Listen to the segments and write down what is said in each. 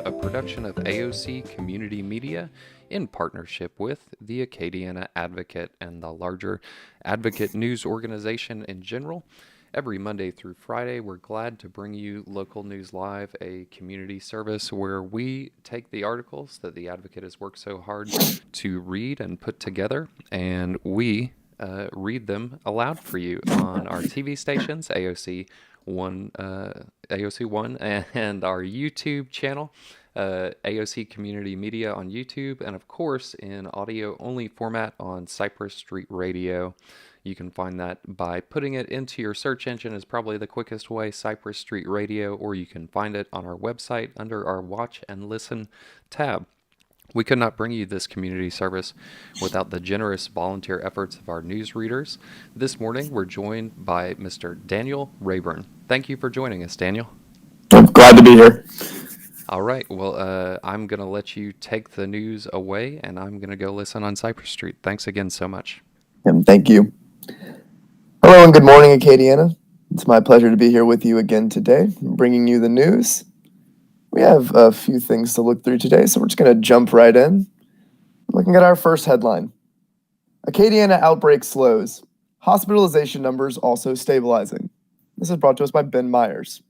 a production of AOC Community Media in partnership with the Acadiana Advocate and the larger Advocate News organization in general. Every Monday through Friday, we're glad to bring you Local News Live, a community service where we take the articles that the Advocate has worked so hard to read and put together, and we read them aloud for you on our TV stations, AOC One, and our YouTube channel, AOC Community Media on YouTube, and of course in audio-only format on Cypress Street Radio. You can find that by putting it into your search engine is probably the quickest way, Cypress Street Radio, or you can find it on our website under our Watch and Listen tab. We could not bring you this community service without the generous volunteer efforts of our news readers. This morning, we're joined by Mr. Daniel Rayburn. Thank you for joining us, Daniel. I'm glad to be here. All right. Well, I'm going to let you take the news away, and I'm going to go listen on Cypress Street. Thanks again so much. Thank you. Hello and good morning, Acadiana. It's my pleasure to be here with you again today, bringing you the news. We have a few things to look through today, so we're just going to jump right in. Looking at our first headline. Acadiana outbreak slows. Hospitalization numbers also stabilizing. This is brought to us by Ben Myers.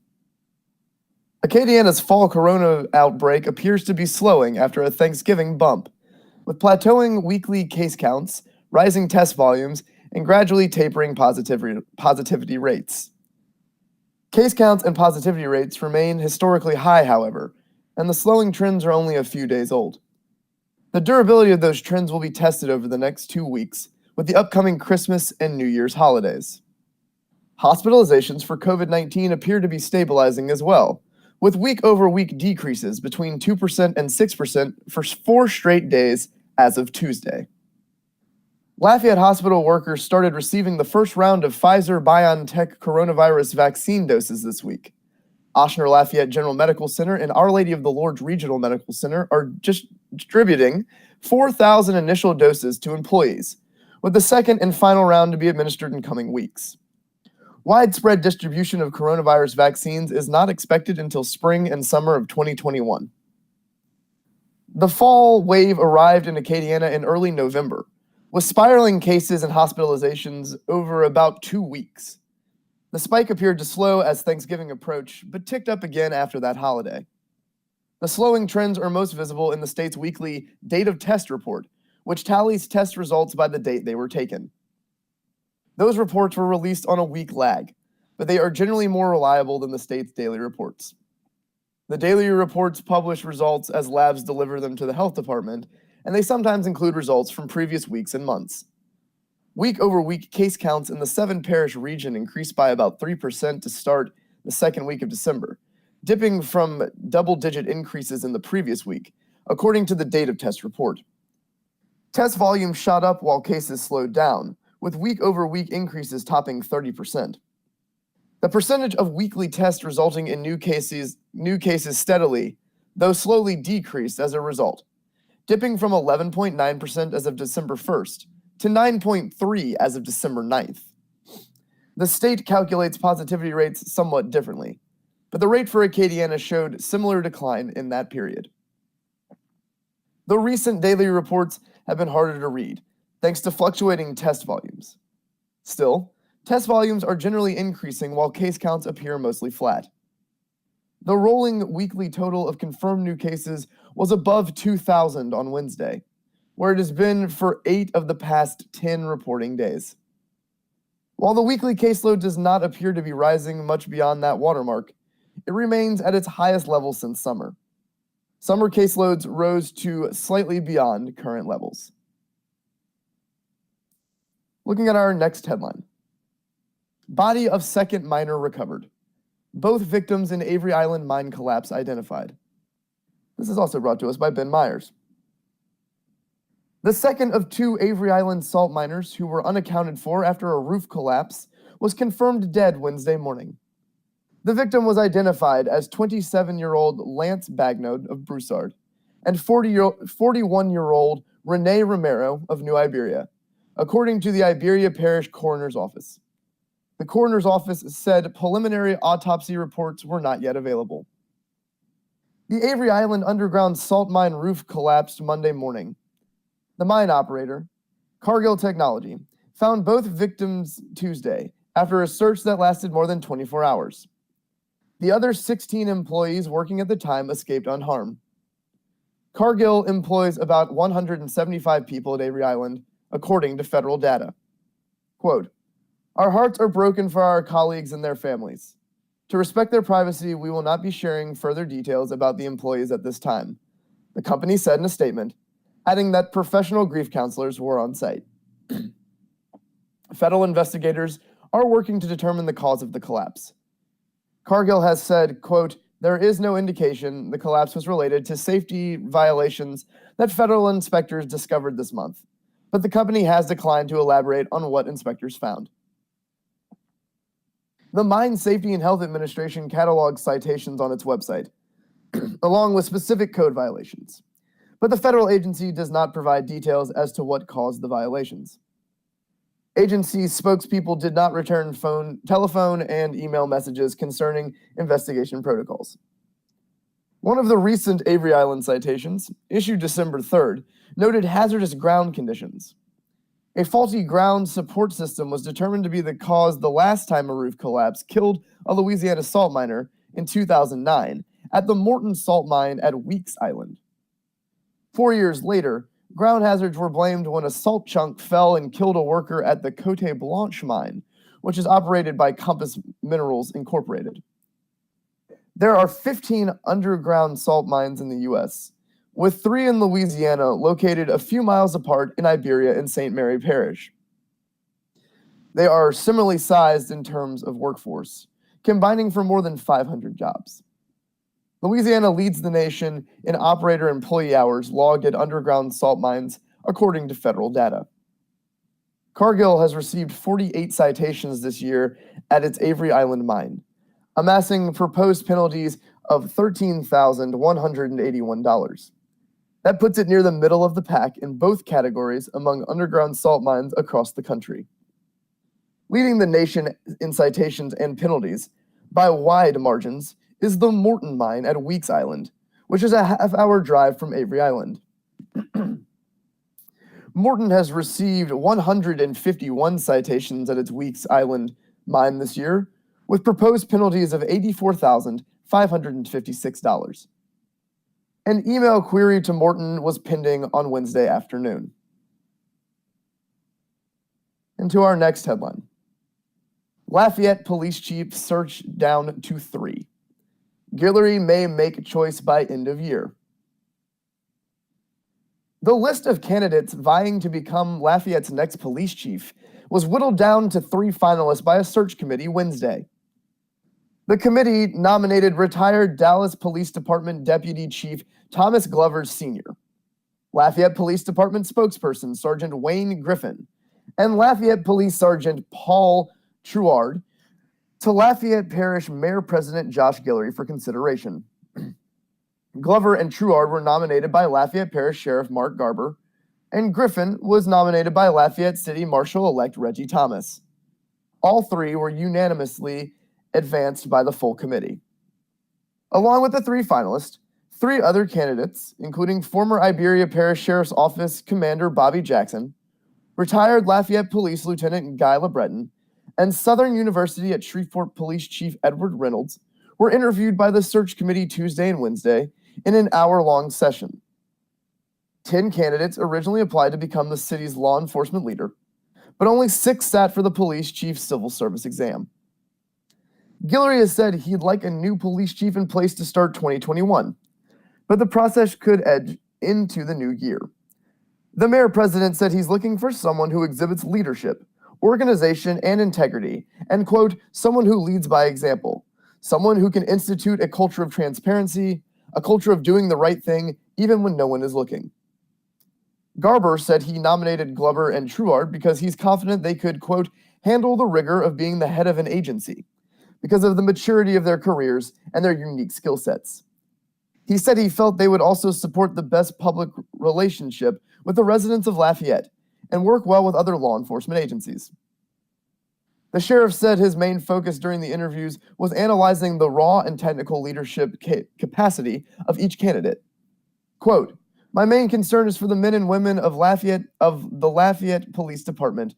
Acadiana's fall corona outbreak appears to be slowing after a Thanksgiving bump, with plateauing weekly case counts, rising test volumes, and gradually tapering positivity rates. Case counts and positivity rates remain historically high, however, and the slowing trends are only a few days old. The durability of those trends will be tested over the next 2 weeks with the upcoming Christmas and New Year's holidays. Hospitalizations for COVID-19 appear to be stabilizing as well, with week-over-week decreases between 2% and 6% for 4 straight days as of Tuesday. Lafayette hospital workers started receiving the first round of Pfizer-BioNTech coronavirus vaccine doses this week. Ochsner Lafayette General Medical Center and Our Lady of the Lourdes Regional Medical Center are just distributing 4,000 initial doses to employees, with the second and final round to be administered in coming weeks. Widespread distribution of coronavirus vaccines is not expected until spring and summer of 2021. The fall wave arrived in Acadiana in early November, with spiraling cases and hospitalizations over about 2 weeks. The spike appeared to slow as Thanksgiving approached, but ticked up again after that holiday. The slowing trends are most visible in the state's weekly date of test report, which tallies test results by the date they were taken. Those reports were released on a week lag, but they are generally more reliable than the state's daily reports. The daily reports publish results as labs deliver them to the health department, and they sometimes include results from previous weeks and months. Week-over-week case counts in the 7 Parish region increased by about 3% to start the second week of December, dipping from double-digit increases in the previous week, according to the date of test report. Test volume shot up while cases slowed down, with week-over-week increases topping 30%. The percentage of weekly tests resulting in new cases steadily, though slowly, decreased as a result, dipping from 11.9% as of December 1st to 9.3% as of December 9th. The state calculates positivity rates somewhat differently, but the rate for Acadiana showed similar decline in that period. The recent daily reports have been harder to read, thanks to fluctuating test volumes. Still, test volumes are generally increasing while case counts appear mostly flat. The rolling weekly total of confirmed new cases was above 2,000 on Wednesday, where it has been for 8 of the past 10 reporting days. While the weekly caseload does not appear to be rising much beyond that watermark, it remains at its highest level since summer. Summer caseloads rose to slightly beyond current levels. Looking at our next headline. Body of second miner recovered. Both victims in Avery Island mine collapse identified. This is also brought to us by Ben Myers. The second of 2 Avery Island salt miners who were unaccounted for after a roof collapse was confirmed dead Wednesday morning. The victim was identified as 27-year-old Lance Bagnode of Broussard and 41-year-old Renee Romero of New Iberia, according to the Iberia Parish Coroner's Office. The coroner's office said preliminary autopsy reports were not yet available. The Avery Island underground salt mine roof collapsed Monday morning. The mine operator, Cargill Technology, found both victims Tuesday after a search that lasted more than 24 hours. The other 16 employees working at the time escaped unharmed. Cargill employs about 175 people at Avery Island, according to federal data. Quote, "Our hearts are broken for our colleagues and their families. To respect their privacy, we will not be sharing further details about the employees at this time," the company said in a statement, adding that professional grief counselors were on site. Federal investigators are working to determine the cause of the collapse. Cargill has said, quote, "There is no indication the collapse was related to safety violations that federal inspectors discovered this month, but the company has declined to elaborate on what inspectors found." The Mine Safety and Health Administration catalogs citations on its website, along with specific code violations, but the federal agency does not provide details as to what caused the violations. Agency spokespeople did not return telephone, and email messages concerning investigation protocols. One of the recent Avery Island citations, issued December 3rd, noted hazardous ground conditions. A faulty ground support system was determined to be the cause the last time a roof collapse killed a Louisiana salt miner in 2009 at the Morton Salt Mine at Weeks Island. 4 years later, ground hazards were blamed when a salt chunk fell and killed a worker at the Cote Blanche mine, which is operated by Compass Minerals Incorporated. There are 15 underground salt mines in the U.S., with 3 in Louisiana located a few miles apart in Iberia and St. Mary Parish. They are similarly sized in terms of workforce, combining for more than 500 jobs. Louisiana leads the nation in operator-employee hours logged at underground salt mines, according to federal data. Cargill has received 48 citations this year at its Avery Island mine, amassing proposed penalties of $13,181. That puts it near the middle of the pack in both categories among underground salt mines across the country. Leading the nation in citations and penalties by wide margins is the Morton Mine at Weeks Island, which is a half-hour drive from Avery Island. Morton has received 151 citations at its Weeks Island mine this year, with proposed penalties of $84,556. An email query to Morton was pending on Wednesday afternoon. And to our next headline. Lafayette police chief search down to 3. Guillory may make choice by end of year. The list of candidates vying to become Lafayette's next police chief was whittled down to 3 finalists by a search committee Wednesday. The committee nominated retired Dallas Police Department Deputy Chief Thomas Glover Sr., Lafayette Police Department spokesperson Sergeant Wayne Griffin, and Lafayette Police Sergeant Paul Truard to Lafayette Parish Mayor President Josh Guillory for consideration. Glover and Truard were nominated by Lafayette Parish Sheriff Mark Garber, and Griffin was nominated by Lafayette City Marshal-elect Reggie Thomas. All 3 were unanimously advanced by the full committee. Along with the 3 finalists, 3 other candidates, including former Iberia Parish Sheriff's Office Commander Bobby Jackson, retired Lafayette Police Lieutenant Guy LeBreton, and Southern University at Shreveport Police Chief Edward Reynolds, were interviewed by the search committee Tuesday and Wednesday in an hour-long session. 10 candidates originally applied to become the city's law enforcement leader, but only 6 sat for the police chief's civil service exam. Guillory has said he'd like a new police chief in place to start 2021, but the process could edge into the new year. The mayor-president said he's looking for someone who exhibits leadership, organization, and integrity, and, quote, someone who leads by example, someone who can institute a culture of transparency, a culture of doing the right thing, even when no one is looking. Garber said he nominated Glover and Truard because he's confident they could, quote, handle the rigor of being the head of an agency, because of the maturity of their careers and their unique skill sets. He said he felt they would also support the best public relationship with the residents of Lafayette and work well with other law enforcement agencies. The sheriff said his main focus during the interviews was analyzing the raw and technical leadership capacity of each candidate. Quote, "My main concern is for the men and women of the Lafayette Police Department.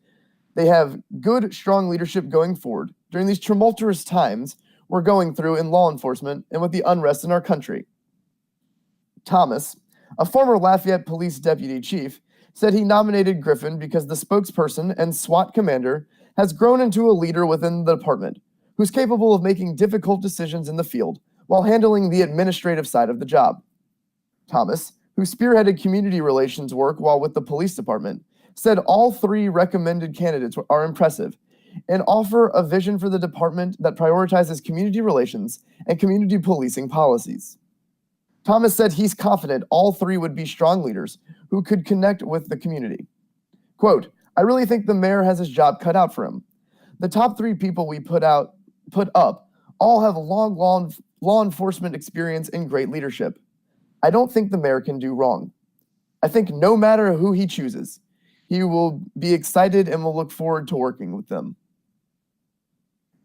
They have good, strong leadership going forward during these tumultuous times we're going through in law enforcement and with the unrest in our country." Thomas, a former Lafayette Police Deputy Chief, said he nominated Griffin because the spokesperson and SWAT commander has grown into a leader within the department who's capable of making difficult decisions in the field while handling the administrative side of the job. Thomas, who spearheaded community relations work while with the police department, said all three recommended candidates are impressive and offer a vision for the department that prioritizes community relations and community policing policies. Thomas said he's confident all three would be strong leaders who could connect with the community. Quote, "I really think the mayor has his job cut out for him. The top three people we put up all have long law enforcement experience and great leadership. I don't think the mayor can do wrong. I think no matter who he chooses, he will be excited and will look forward to working with them."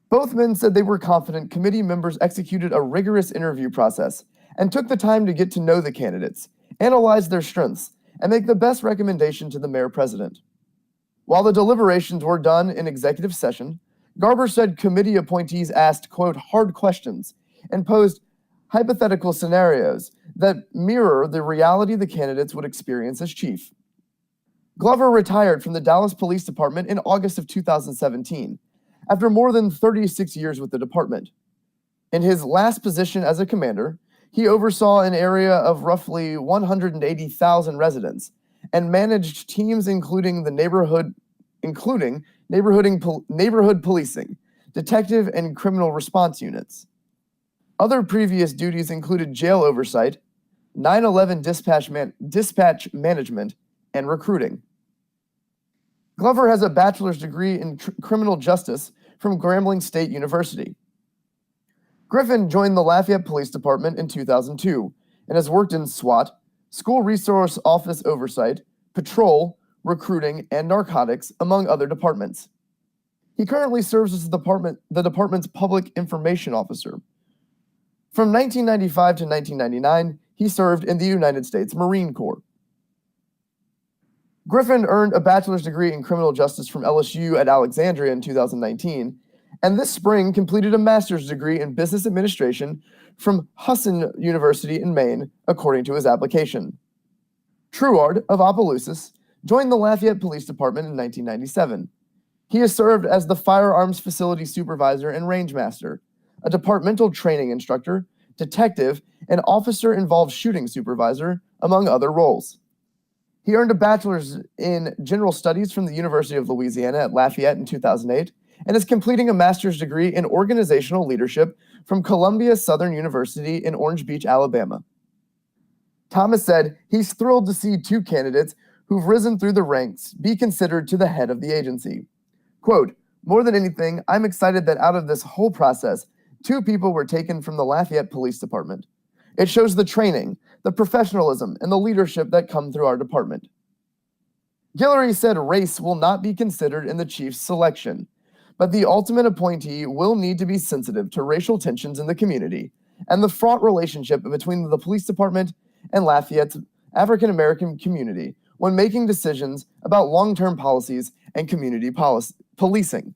Both men said they were confident committee members executed a rigorous interview process and took the time to get to know the candidates, analyze their strengths, and make the best recommendation to the mayor-president. While the deliberations were done in executive session, Garber said committee appointees asked, quote, "hard questions" and posed hypothetical scenarios that mirror the reality the candidates would experience as chief. Glover retired from the Dallas Police Department in August of 2017, after more than 36 years with the department. In his last position as a commander, he oversaw an area of roughly 180,000 residents and managed teams including neighborhood policing, detective and criminal response units. Other previous duties included jail oversight, 9/11 dispatch management, and recruiting. Glover has a bachelor's degree in criminal justice from Grambling State University. Griffin joined the Lafayette Police Department in 2002 and has worked in SWAT, School Resource Office Oversight, Patrol, Recruiting, and Narcotics, among other departments. He currently serves as the department's Public Information Officer. From 1995 to 1999, he served in the United States Marine Corps. Griffin earned a bachelor's degree in criminal justice from LSU at Alexandria in 2019, and this spring completed a master's degree in business administration from Husson University in Maine, according to his application. Truard of Opelousas joined the Lafayette Police Department in 1997. He has served as the Firearms Facility Supervisor and Range Master, a departmental training instructor, detective, and officer-involved shooting supervisor, among other roles. He earned a bachelor's in general studies from the University of Louisiana at Lafayette in 2008 and is completing a master's degree in organizational leadership from Columbia Southern University in Orange Beach, Alabama. Thomas said he's thrilled to see two candidates who've risen through the ranks be considered to the head of the agency. Quote, "More than anything, I'm excited that out of this whole process, two people were taken from the Lafayette Police Department. It shows the training, the professionalism, and the leadership that come through our department." Guillory said race will not be considered in the chief's selection, but the ultimate appointee will need to be sensitive to racial tensions in the community and the fraught relationship between the police department and Lafayette's African American community when making decisions about long-term policies and community policing.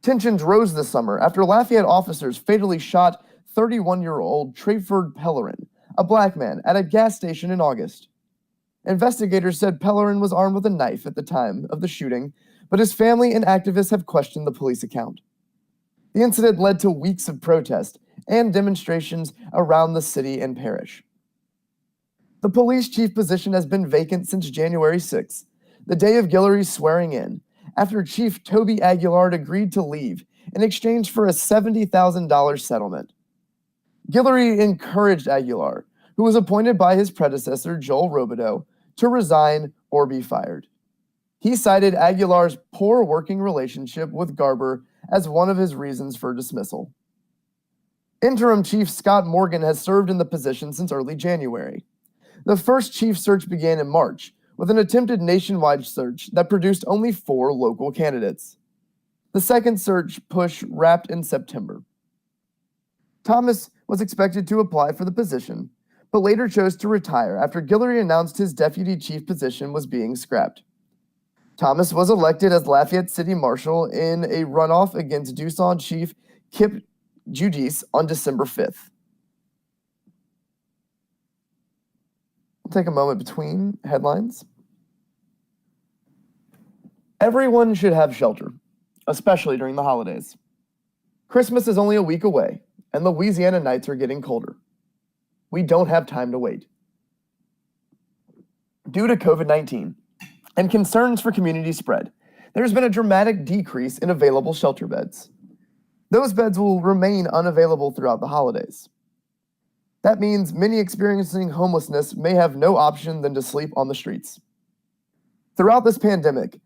Tensions rose this summer after Lafayette officers fatally shot 31-year-old Trayford Pellerin, a black man, at a gas station in August. Investigators said Pellerin was armed with a knife at the time of the shooting, but his family and activists have questioned the police account. The incident led to weeks of protest and demonstrations around the city and parish. The police chief position has been vacant since January 6th, the day of Guillory's swearing in, after Chief Toby Aguilar agreed to leave in exchange for a $70,000 settlement. Guillory encouraged Aguilar, who was appointed by his predecessor, Joel Robideau, to resign or be fired. He cited Aguilar's poor working relationship with Garber as one of his reasons for dismissal. Interim Chief Scott Morgan has served in the position since early January. The first chief search began in March with an attempted nationwide search that produced only 4 local candidates. The second search push wrapped in September. Thomas was expected to apply for the position, but later chose to retire after Guillory announced his deputy chief position was being scrapped. Thomas was elected as Lafayette City Marshal in a runoff against Doosan Chief Kip Judice on December 5th. We'll take a moment between headlines. Everyone should have shelter, especially during the holidays. Christmas is only a week away, and Louisiana nights are getting colder. We don't have time to wait. Due to COVID-19 and concerns for community spread, there's been a dramatic decrease in available shelter beds. Those beds will remain unavailable throughout the holidays. That means many experiencing homelessness may have no option than to sleep on the streets. Throughout this pandemic,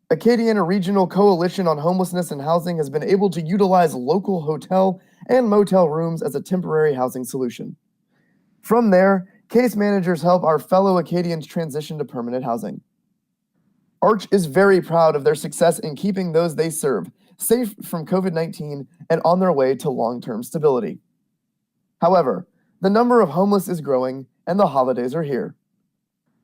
Acadiana Regional Coalition on Homelessness and Housing has been able to utilize local hotel and motel rooms as a temporary housing solution. From there, case managers help our fellow Acadians transition to permanent housing. Arch is very proud of their success in keeping those they serve safe from COVID-19 and on their way to long-term stability. However, the number of homeless is growing and the holidays are here.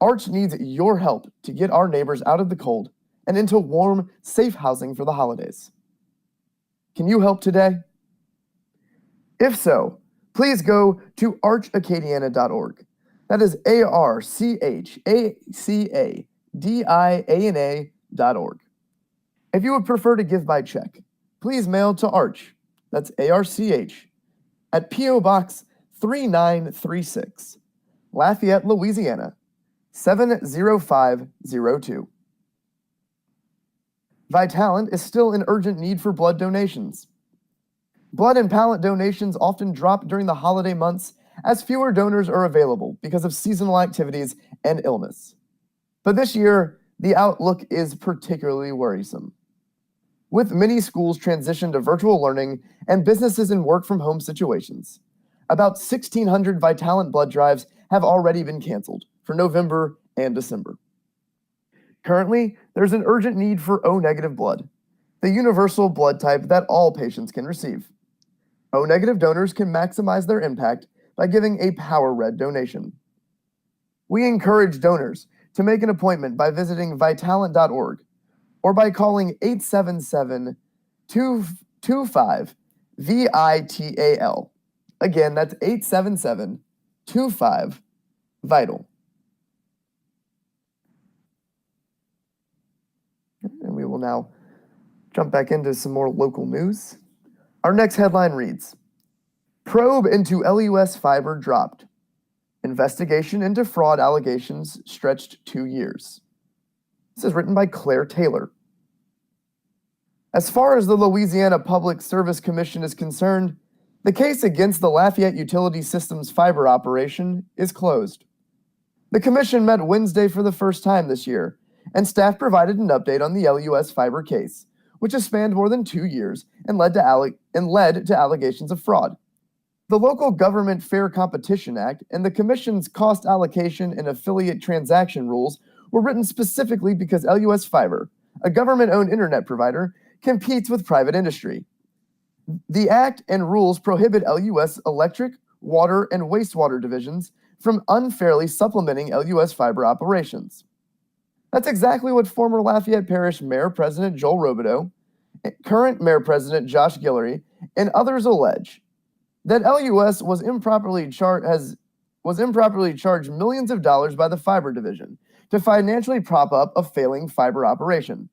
Arch needs your help to get our neighbors out of the cold and into warm, safe housing for the holidays. Can you help today? If so, please go to archacadiana.org. That is archacadiana.org. If you would prefer to give by check, please mail to Arch, that's ARCH, at P.O. Box 3936, Lafayette, Louisiana, 70502. Vitalant is still in urgent need for blood donations. Blood and palate donations often drop during the holiday months as fewer donors are available because of seasonal activities and illness. But this year, the outlook is particularly worrisome. With many schools transitioned to virtual learning and businesses in work-from-home situations, about 1,600 Vitalant blood drives have already been canceled for November and December. Currently, there's an urgent need for O-negative blood, the universal blood type that all patients can receive. O-negative donors can maximize their impact by giving a Power Red donation. We encourage donors to make an appointment by visiting vitalant.org or by calling 877-25-VITAL. Again, that's 877-25-VITAL. And we will now jump back into some more local news. Our next headline reads, Probe into LUS Fiber dropped. Investigation into fraud allegations stretched 2 years. This is written by Claire Taylor. As far as the Louisiana Public Service Commission is concerned, the case against the Lafayette Utility Systems fiber operation is closed. The commission met Wednesday for the first time this year, and staff provided an update on the LUS Fiber case, which has spanned more than 2 years and led to allegations of fraud. The Local Government Fair Competition Act and the Commission's cost allocation and affiliate transaction rules were written specifically because LUS Fiber, a government-owned internet provider, competes with private industry. The Act and rules prohibit LUS electric, water, and wastewater divisions from unfairly supplementing LUS Fiber operations. That's exactly what former Lafayette Parish Mayor President Joel Robideau, current Mayor President Josh Guillory, and others allege. That LUS was improperly charged millions of dollars by the fiber division to financially prop up a failing fiber operation.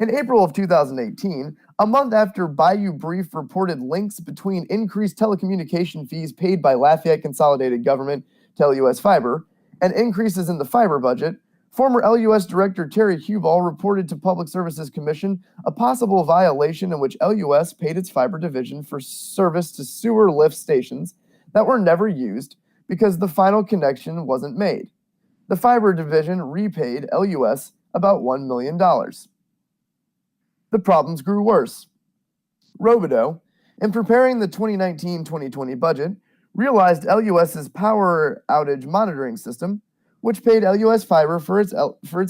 In April of 2018, a month after Bayou Brief reported links between increased telecommunication fees paid by Lafayette Consolidated government to LUS Fiber and increases in the fiber budget, former LUS Director Terry Huball reported to Public Services Commission a possible violation in which LUS paid its fiber division for service to sewer lift stations that were never used because the final connection wasn't made. The fiber division repaid LUS about $1 million. The problems grew worse. Robideau, in preparing the 2019-2020 budget, realized LUS's power outage monitoring system, which paid LUS Fiber for its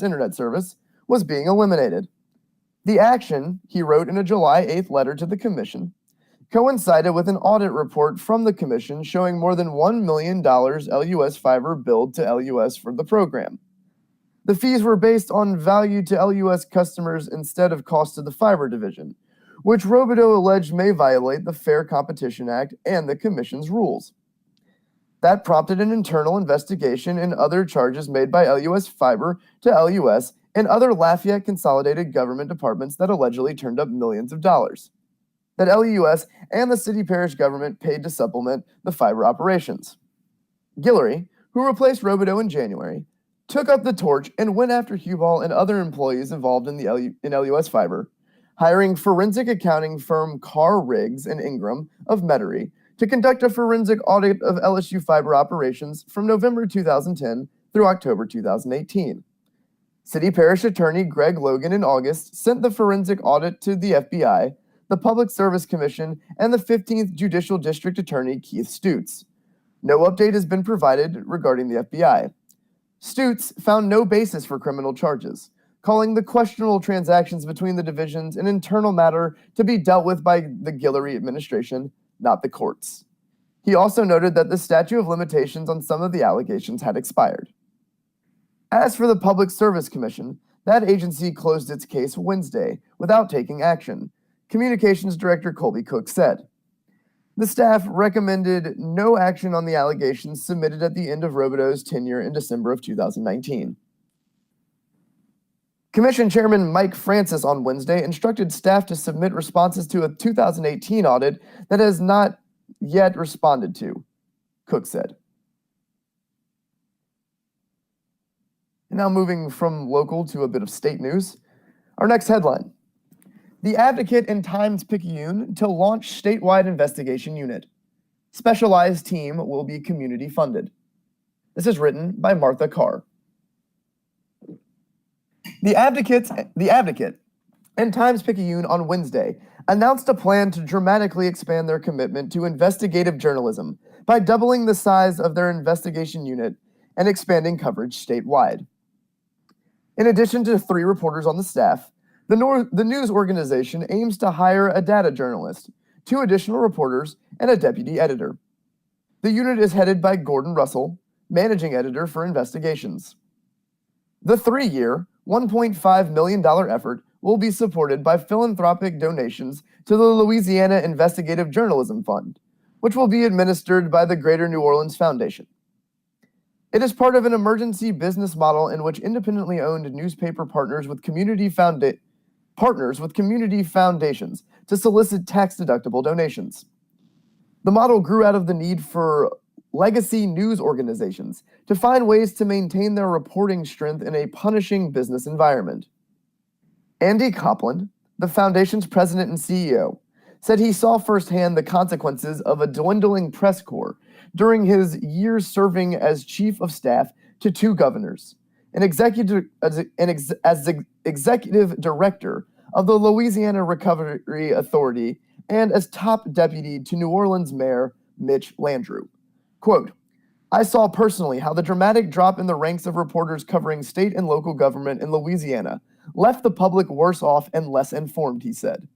internet service, was being eliminated. The action, he wrote in a July 8th letter to the Commission, coincided with an audit report from the Commission showing more than $1 million LUS Fiber billed to LUS for the program. The fees were based on value to LUS customers instead of cost to the fiber division, which Robideau alleged may violate the Fair Competition Act and the Commission's rules. That prompted an internal investigation and other charges made by LUS Fiber to LUS and other Lafayette Consolidated government departments that allegedly turned up millions of dollars that LUS and the city parish government paid to supplement the fiber operations. Guillory, who replaced Robideau in January, took up the torch and went after Hubal and other employees involved in LUS Fiber, hiring forensic accounting firm Carr Riggs and Ingram of Metairie to conduct a forensic audit of LSU fiber operations from November 2010 through October 2018. City Parish Attorney Greg Logan in August sent the forensic audit to the FBI, the Public Service Commission, and the 15th Judicial District Attorney Keith Stutes. No update has been provided regarding the FBI. Stutes found no basis for criminal charges, calling the questionable transactions between the divisions an internal matter to be dealt with by the Guillory administration, not the courts. He also noted that the statute of limitations on some of the allegations had expired. As for the Public Service Commission, that agency closed its case Wednesday without taking action, Communications Director Colby Cook said. The staff recommended no action on the allegations submitted at the end of Robideau's tenure in December of 2019. Commission Chairman Mike Francis on Wednesday instructed staff to submit responses to a 2018 audit that has not yet responded to, Cook said. And now moving from local to a bit of state news. Our next headline. The Advocate and Times-Picayune to launch statewide investigation unit. Specialized team will be community funded. This is written by Martha Carr. The Advocate and Times-Picayune on Wednesday announced a plan to dramatically expand their commitment to investigative journalism by doubling the size of their investigation unit and expanding coverage statewide. In addition to 3 reporters on the staff, the news organization aims to hire a data journalist, 2 additional reporters, and a deputy editor. The unit is headed by Gordon Russell, managing editor for investigations. The 3-year, $1.5 million effort will be supported by philanthropic donations to the Louisiana Investigative Journalism Fund, which will be administered by the Greater New Orleans Foundation. It is part of an emergency business model in which independently owned newspaper partners with community foundations to solicit tax-deductible donations. The model grew out of the need for legacy news organizations to find ways to maintain their reporting strength in a punishing business environment. Andy Copland, the foundation's president and CEO, said he saw firsthand the consequences of a dwindling press corps during his years serving as chief of staff to 2 governors, as executive director of the Louisiana Recovery Authority, and as top deputy to New Orleans Mayor Mitch Landrieu. Quote, I saw personally how the dramatic drop in the ranks of reporters covering state and local government in Louisiana left the public worse off and less informed, he said.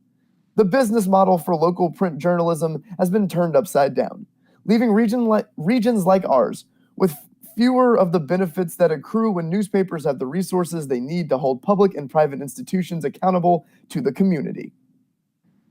The business model for local print journalism has been turned upside down, leaving regions like ours with fewer of the benefits that accrue when newspapers have the resources they need to hold public and private institutions accountable to the community.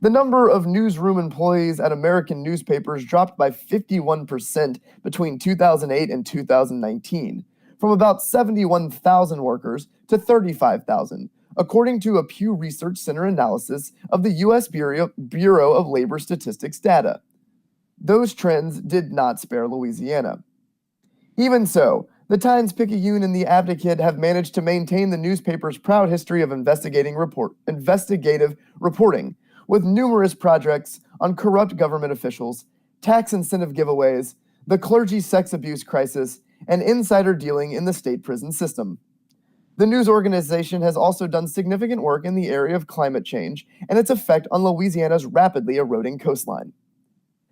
The number of newsroom employees at American newspapers dropped by 51% between 2008 and 2019, from about 71,000 workers to 35,000, according to a Pew Research Center analysis of the U.S. Bureau of Labor Statistics data. Those trends did not spare Louisiana. Even so, the Times-Picayune and the Advocate have managed to maintain the newspaper's proud history of investigative reporting, with numerous projects on corrupt government officials, tax incentive giveaways, the clergy sex abuse crisis, and insider dealing in the state prison system. The news organization has also done significant work in the area of climate change and its effect on Louisiana's rapidly eroding coastline.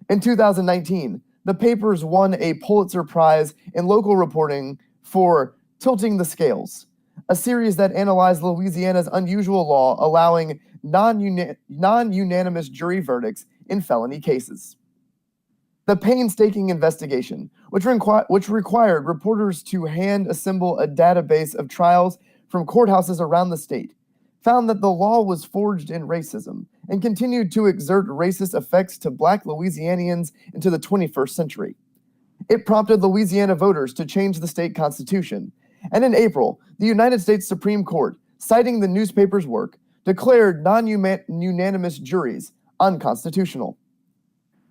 In 2019, the papers won a Pulitzer Prize in local reporting for Tilting the Scales, a series that analyzed Louisiana's unusual law allowing non-unanimous jury verdicts in felony cases. The painstaking investigation, which required reporters to hand assemble a database of trials from courthouses around the state, found that the law was forged in racism and continued to exert racist effects to Black Louisianians into the 21st century. It prompted Louisiana voters to change the state constitution, and in April, the United States Supreme Court, citing the newspaper's work, declared non-unanimous juries unconstitutional.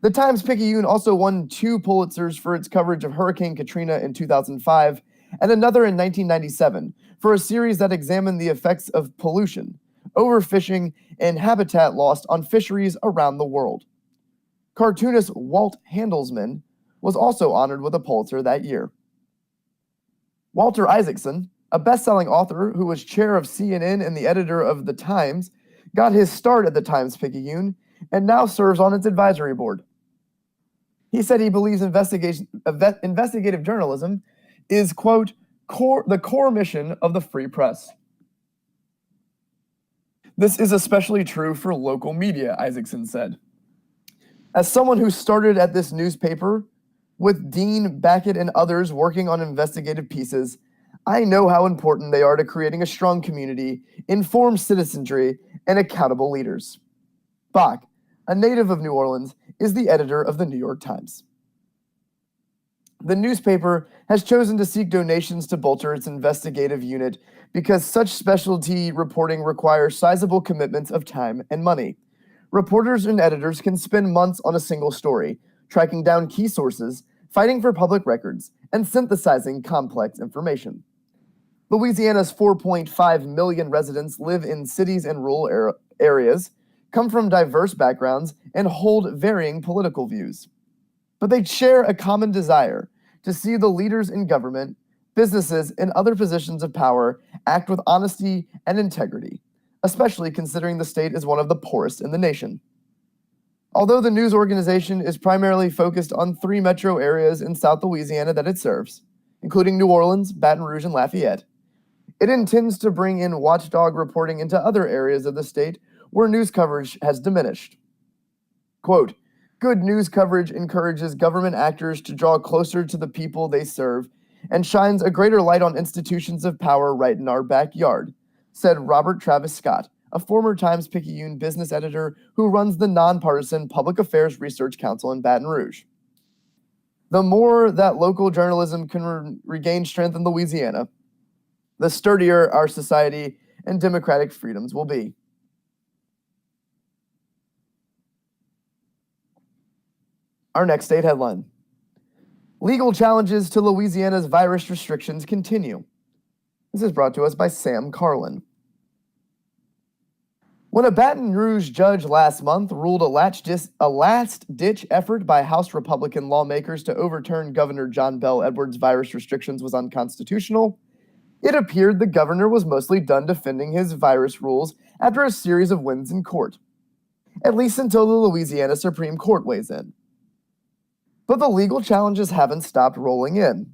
The Times-Picayune also won 2 Pulitzers for its coverage of Hurricane Katrina in 2005, and another in 1997 for a series that examined the effects of pollution, overfishing, and habitat loss on fisheries around the world. Cartoonist Walt Handelsman was also honored with a Pulitzer that year. Walter Isaacson, a best-selling author who was chair of CNN and the editor of The Times, got his start at the Times-Picayune and now serves on its advisory board. He said he believes investigative journalism is, quote, the core mission of the free press. This is especially true for local media, Isaacson said. As someone who started at this newspaper with Dean Backett and others working on investigative pieces, I know how important they are to creating a strong community, informed citizenry, and accountable leaders. Bach, a native of New Orleans, is the editor of the New York Times. The newspaper has chosen to seek donations to bolster its investigative unit because such specialty reporting requires sizable commitments of time and money. Reporters and editors can spend months on a single story, tracking down key sources, fighting for public records, and synthesizing complex information. Louisiana's 4.5 million residents live in cities and rural areas, come from diverse backgrounds, and hold varying political views. But they share a common desire to see the leaders in government, businesses, and other positions of power act with honesty and integrity, especially considering the state is one of the poorest in the nation. Although the news organization is primarily focused on 3 metro areas in South Louisiana that it serves, including New Orleans, Baton Rouge, and Lafayette, it intends to bring in watchdog reporting into other areas of the state where news coverage has diminished. Quote, good news coverage encourages government actors to draw closer to the people they serve and shines a greater light on institutions of power right in our backyard, said Robert Travis Scott, a former Times-Picayune business editor who runs the nonpartisan Public Affairs Research Council in Baton Rouge. The more that local journalism can regain strength in Louisiana, the sturdier our society and democratic freedoms will be. Our next state headline. Legal challenges to Louisiana's virus restrictions continue. This is brought to us by Sam Carlin. When a Baton Rouge judge last month ruled a last-ditch effort by House Republican lawmakers to overturn Governor John Bel Edwards' virus restrictions was unconstitutional, it appeared the governor was mostly done defending his virus rules after a series of wins in court, at least until the Louisiana Supreme Court weighs in. But the legal challenges haven't stopped rolling in.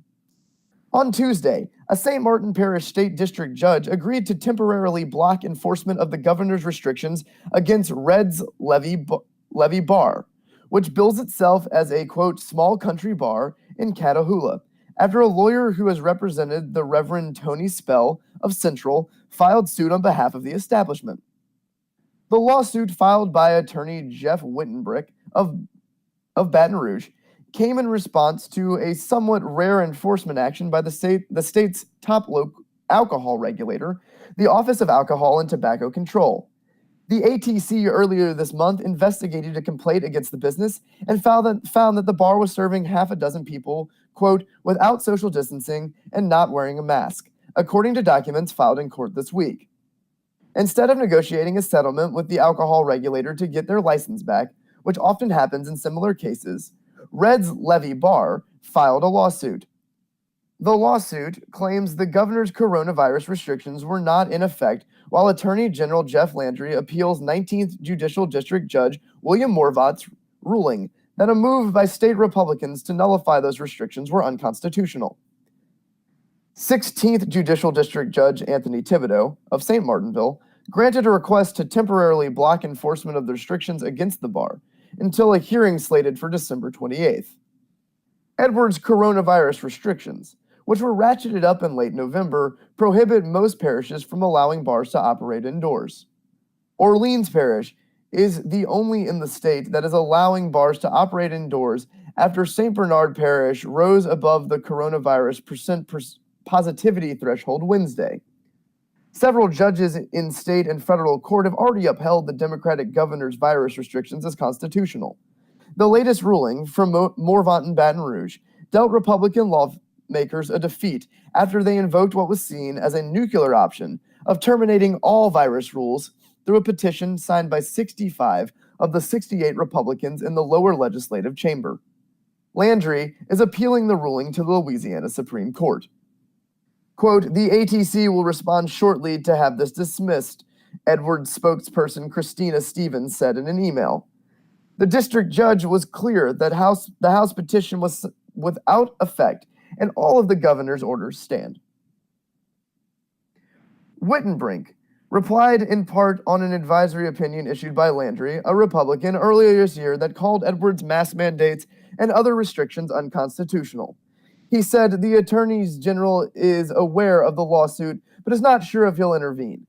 On Tuesday, a St. Martin Parish State District judge agreed to temporarily block enforcement of the governor's restrictions against Red's Levy Bar, which bills itself as a, quote, small country bar in Catahoula, after a lawyer who has represented the Reverend Tony Spell of Central filed suit on behalf of the establishment. The lawsuit filed by attorney Jeff Wittenbrick of Baton Rouge came in response to a somewhat rare enforcement action by the state's top local alcohol regulator, the Office of Alcohol and Tobacco Control. The ATC earlier this month investigated a complaint against the business and found that the bar was serving half a dozen people, quote, without social distancing and not wearing a mask, according to documents filed in court this week. Instead of negotiating a settlement with the alcohol regulator to get their license back, which often happens in similar cases, Red's Levy Bar filed a lawsuit. The lawsuit claims the governor's coronavirus restrictions were not in effect while Attorney General Jeff Landry appeals 19th Judicial District Judge William Morvaught's ruling that a move by state Republicans to nullify those restrictions were unconstitutional. 16th Judicial District Judge Anthony Thibodeau of St. Martinville granted a request to temporarily block enforcement of the restrictions against the bar until a hearing slated for December 28th. Edwards' coronavirus restrictions, which were ratcheted up in late November, prohibit most parishes from allowing bars to operate indoors. Orleans Parish is the only in the state that is allowing bars to operate indoors after St. Bernard Parish rose above the coronavirus positivity threshold Wednesday. Several judges in state and federal court have already upheld the Democratic governor's virus restrictions as constitutional. The latest ruling from Morvant and Baton Rouge dealt Republican lawmakers a defeat after they invoked what was seen as a nuclear option of terminating all virus rules through a petition signed by 65 of the 68 Republicans in the lower legislative chamber. Landry is appealing the ruling to the Louisiana Supreme Court. Quote, "The ATC will respond shortly to have this dismissed," Edwards spokesperson Christina Stevens said in an email. The district judge was clear that the House petition was without effect and all of the governor's orders stand. Wittenbrink replied in part on an advisory opinion issued by Landry, a Republican, earlier this year that called Edwards' mask mandates and other restrictions unconstitutional. He said the Attorney General is aware of the lawsuit, but is not sure if he'll intervene.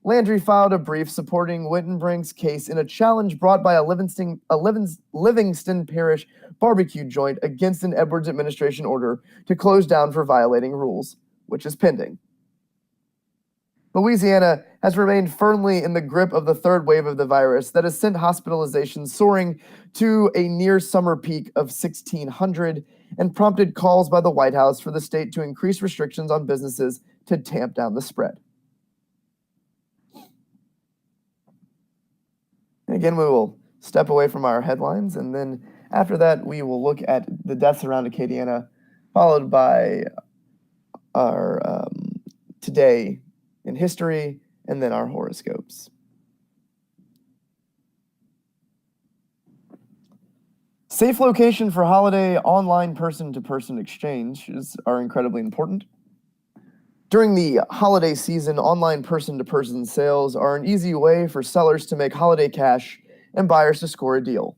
Landry filed a brief supporting Wittenbrink's case in a challenge brought by a Livingston Parish barbecue joint against an Edwards administration order to close down for violating rules, which is pending. Louisiana has remained firmly in the grip of the third wave of the virus that has sent hospitalizations soaring to a near summer peak of 1,600 and prompted calls by the White House for the state to increase restrictions on businesses to tamp down the spread. And again, we will step away from our headlines, and then after that, we will look at the deaths around Acadiana, followed by our Today in History, and then our horoscopes. Safe location for holiday online person-to-person exchanges are incredibly important. During the holiday season, online person-to-person sales are an easy way for sellers to make holiday cash and buyers to score a deal.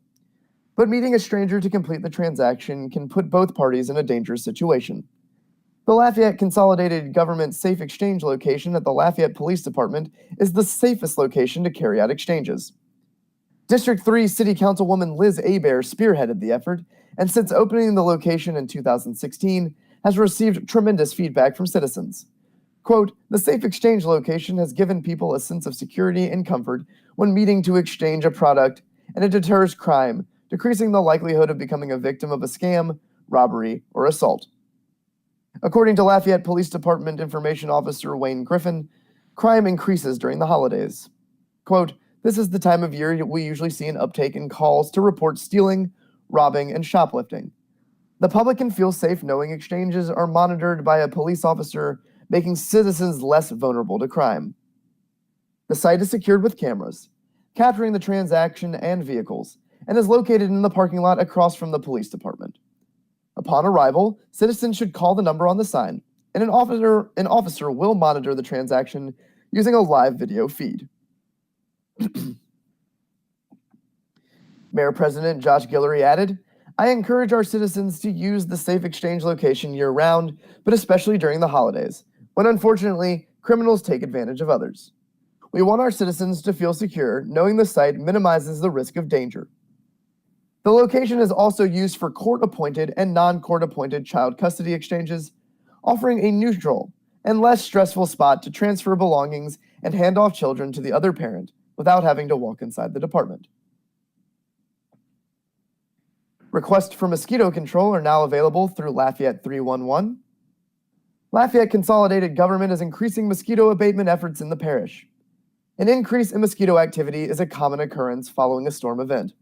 But meeting a stranger to complete the transaction can put both parties in a dangerous situation. The Lafayette Consolidated Government Safe Exchange location at the Lafayette Police Department is the safest location to carry out exchanges. District 3 City Councilwoman Liz Hebert spearheaded the effort, and since opening the location in 2016, has received tremendous feedback from citizens. Quote, "The Safe Exchange location has given people a sense of security and comfort when meeting to exchange a product, and it deters crime, decreasing the likelihood of becoming a victim of a scam, robbery, or assault." According to Lafayette Police Department Information Officer Wayne Griffin, crime increases during the holidays. Quote, "This is the time of year we usually see an uptake in calls to report stealing, robbing, and shoplifting. The public can feel safe knowing exchanges are monitored by a police officer, making citizens less vulnerable to crime. The site is secured with cameras, capturing the transaction and vehicles, and is located in the parking lot across from the police department. Upon arrival, citizens should call the number on the sign, and an officer will monitor the transaction using a live video feed. Mayor President Josh Guillory added, "I encourage our citizens to use the Safe Exchange location year-round, but especially during the holidays, when unfortunately, criminals take advantage of others. We want our citizens to feel secure, knowing the site minimizes the risk of danger." The location is also used for court-appointed and non-court-appointed child custody exchanges, offering a neutral and less stressful spot to transfer belongings and hand off children to the other parent without having to walk inside the department. Requests for mosquito control are now available through Lafayette 311. Lafayette Consolidated Government is increasing mosquito abatement efforts in the parish. An increase in mosquito activity is a common occurrence following a storm event.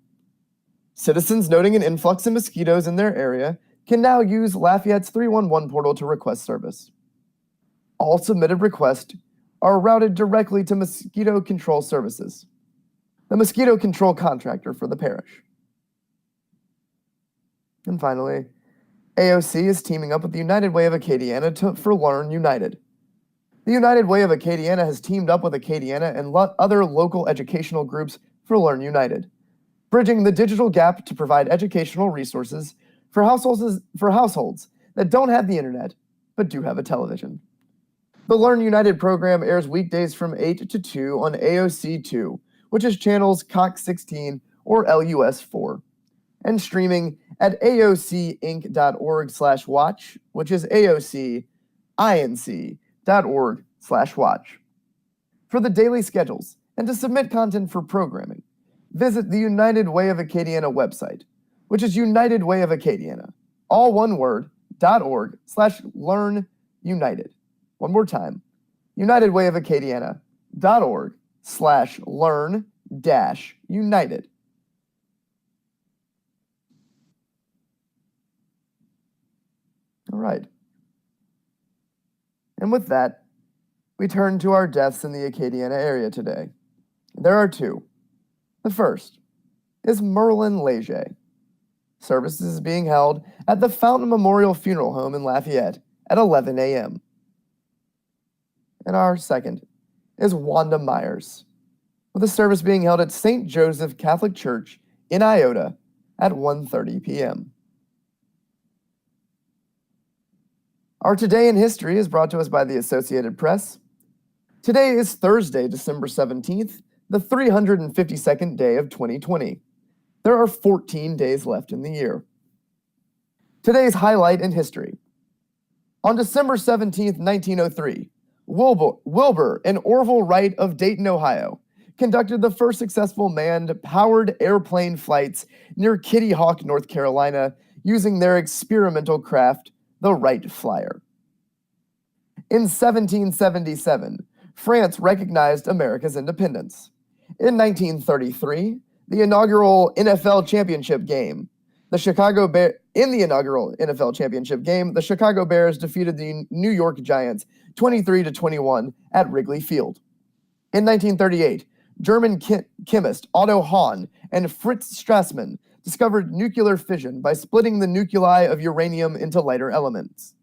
Citizens noting an influx of mosquitoes in their area can now use Lafayette's 311 portal to request service. All submitted requests are routed directly to Mosquito Control Services, the mosquito control contractor for the parish. And finally, AOC is teaming up with the United Way of Acadiana for Learn United. The United Way of Acadiana has teamed up with Acadiana and other local educational groups for Learn United, bridging the digital gap to provide educational resources for households that don't have the internet but do have a television. The Learn United program airs weekdays from 8 to 2 on AOC 2, which is channels Cox 16 or LUS 4, and streaming at aocinc.org/watch, which is aocinc.org/watch. For the daily schedules and to submit content for programming, visit the United Way of Acadiana website, which is United Way of Acadiana, all one word, .org/learn united. One more time, unitedwayofacadiana.org/learn-united. All right. And with that, we turn to our deaths in the Acadiana area today. There are two. The first is Merlin Leger. Service is being held at the Fountain Memorial Funeral Home in Lafayette at 11 a.m. And our second is Wanda Myers, with a service being held at St. Joseph Catholic Church in Iota at 1:30 p.m. Our Today in History is brought to us by the Associated Press. Today is Thursday, December 17th, the 352nd day of 2020. There are 14 days left in the year. Today's highlight in history. On December 17th, 1903, Wilbur and Orville Wright of Dayton, Ohio, conducted the first successful manned powered airplane flights near Kitty Hawk, North Carolina, using their experimental craft, the Wright Flyer. In 1777, France recognized America's independence. In 1933, the inaugural NFL championship game, the Chicago Bears defeated the New York Giants 23-21 at Wrigley Field. In 1938, German chemist Otto Hahn and Fritz Strassmann discovered nuclear fission by splitting the nuclei of uranium into lighter elements.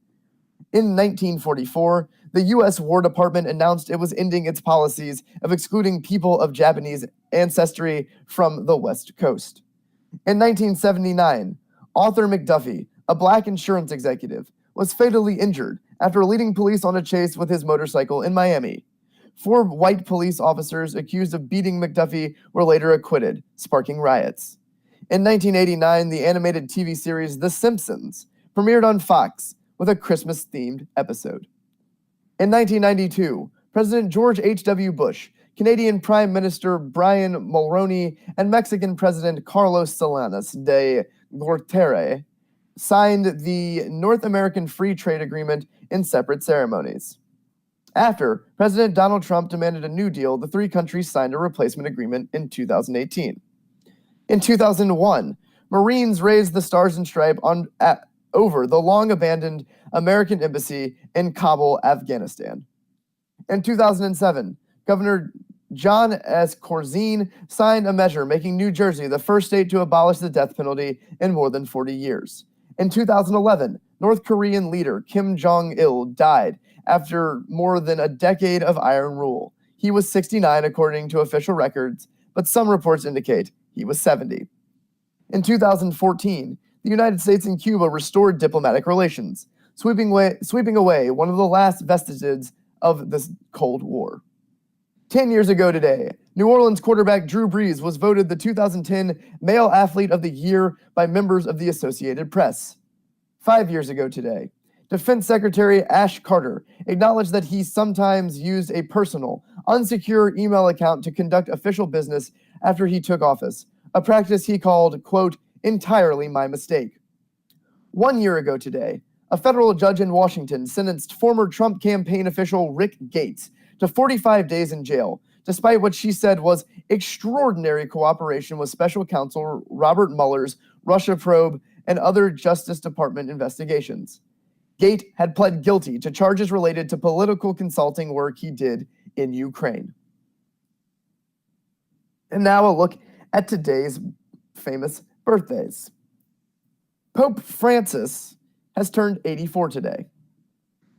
In 1944, the U.S. War Department announced it was ending its policies of excluding people of Japanese ancestry from the West Coast. In 1979, Arthur McDuffie, a black insurance executive, was fatally injured after leading police on a chase with his motorcycle in Miami. 4 white police officers accused of beating McDuffie were later acquitted, sparking riots. In 1989, the animated TV series The Simpsons premiered on Fox with a Christmas-themed episode. In 1992, President George H.W. Bush, Canadian Prime Minister Brian Mulroney, and Mexican President Carlos Salinas de Gortari signed the North American Free Trade Agreement in separate ceremonies. After President Donald Trump demanded a new deal, the 3 countries signed a replacement agreement in 2018. In 2001, Marines raised the Stars and Stripes over the long-abandoned American embassy in Kabul, Afghanistan. In 2007, Governor John S. Corzine signed a measure making New Jersey the first state to abolish the death penalty in more than 40 years. In 2011, North Korean leader Kim Jong-il died after more than a decade of iron rule. He was 69 according to official records, but some reports indicate he was 70. In 2014, the United States and Cuba restored diplomatic relations, sweeping away one of the last vestiges of the Cold War. 10 years ago today, New Orleans quarterback Drew Brees was voted the 2010 Male Athlete of the Year by members of the Associated Press. 5 years ago today, Defense Secretary Ash Carter acknowledged that he sometimes used a personal, unsecure email account to conduct official business after he took office, a practice he called, quote, entirely my mistake. 1 year ago today, a federal judge in Washington sentenced former Trump campaign official Rick Gates to 45 days in jail, despite what she said was extraordinary cooperation with special counsel Robert Mueller's Russia probe and other Justice Department investigations. Gate had pled guilty to charges related to political consulting work he did in Ukraine. And now a look at today's famous birthdays. Pope Francis has turned 84 today.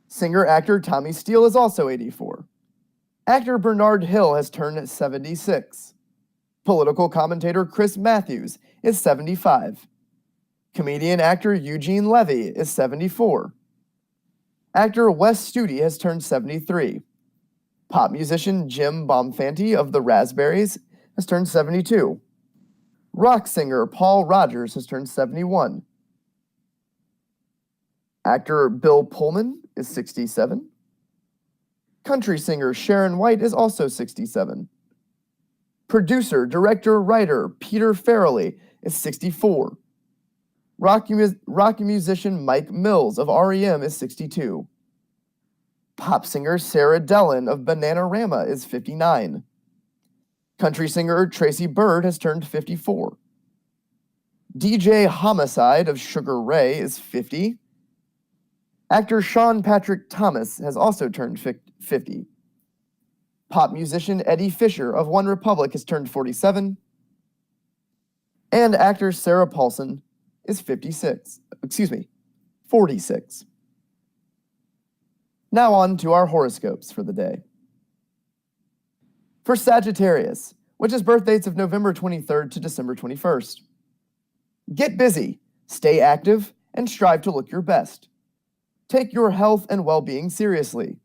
Singer-actor Tommy Steele is also 84. Actor Bernard Hill has turned 76. Political commentator Chris Matthews is 75. Comedian-actor Eugene Levy is 74. Actor Wes Studi has turned 73. Pop musician Jim Bonfanti of the Raspberries has turned 72. Rock singer Paul Rogers has turned 71. Actor Bill Pullman is 67. Country singer Sharon White is also 67. Producer, director, writer Peter Farrelly is 64. Rock musician Mike Mills of REM is 62. Pop singer Sarah Dillon of Bananarama is 59. Country singer Tracy Bird has turned 54. DJ Homicide of Sugar Ray is 50. Actor Sean Patrick Thomas has also turned 50. Pop musician Eddie Fisher of One Republic has turned 47. And actor Sarah Paulson is 46. 46. Now on to our horoscopes for the day. For Sagittarius, which is birth dates of November 23rd to December 21st. Get busy, stay active, and strive to look your best. Take your health and well-being seriously.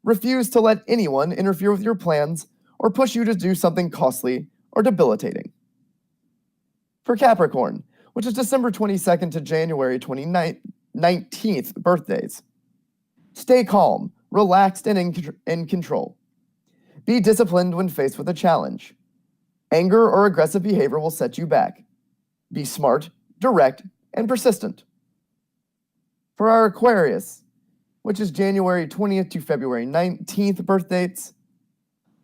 Refuse to let anyone interfere with your plans or push you to do something costly or debilitating. For Capricorn, which is December 22nd to January 19th birthdays. Stay calm, relaxed, and in control. Be disciplined when faced with a challenge. Anger or aggressive behavior will set you back. Be smart, direct, and persistent. For our Aquarius, which is January 20th to February 19th birthdates,